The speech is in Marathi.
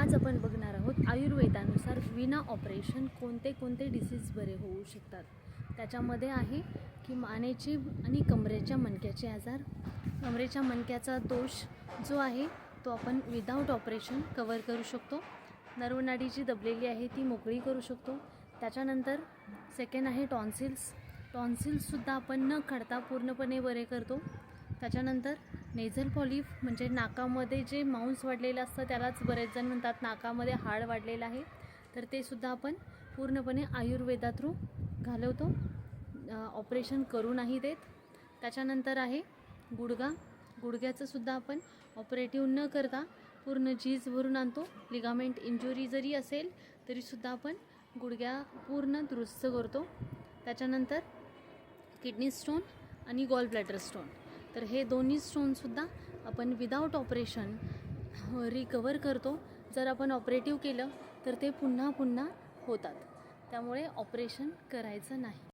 आज आपण बघणार आहोत आयुर्वेदानुसार विना ऑपरेशन कोणते कोणते डिसीज बरे होऊ शकतात। त्याच्यामध्ये आहे की मानेची आणि कमरेच्या मणक्याचे आजार, कमरेच्या मणक्याचा दोष जो आहे तो आपण विदाऊट ऑपरेशन कव्हर करू शकतो। नरवनाडी जी दबलेली आहे ती मोकळी करू शकतो। त्याच्यानंतर सेकंड आहे टॉन्सिल्ससुद्धा आपण न काढता पूर्णपणे बरे करतो। त्याच्यानंतर नेझल पॉलिप म्हणजे नाकामध्ये जे मांस वाढलेलं असतं त्यालाच बरेच जण म्हणतात नाकामध्ये हाड वाढलेलं आहे, तर ते सुद्धा आपण पूर्णपणे आयुर्वेदा थ्रू घालवतो, ऑपरेशन करू नाही देत। त्याच्यानंतर आहे गुडघ्याचं सुद्धा आपण ऑपरेटिव्ह न करता पूर्ण झीज भरून आणतो। लिगामेंट इंजुरी जरी असेल तरीसुद्धा आपण गुडघ्या पूर्ण दुरुस्त करतो। त्याच्यानंतर किडनी स्टोन आणि गॉल ब्लॅडर स्टोन, तर हे दोन्ही स्टोनसुद्धा आपण विदाऊट ऑपरेशन रिकवर करतो। जर आपण ऑपरेटिव्ह केलं तर ते पुन्हा होतात, त्यामुळे ऑपरेशन करायचं नाही।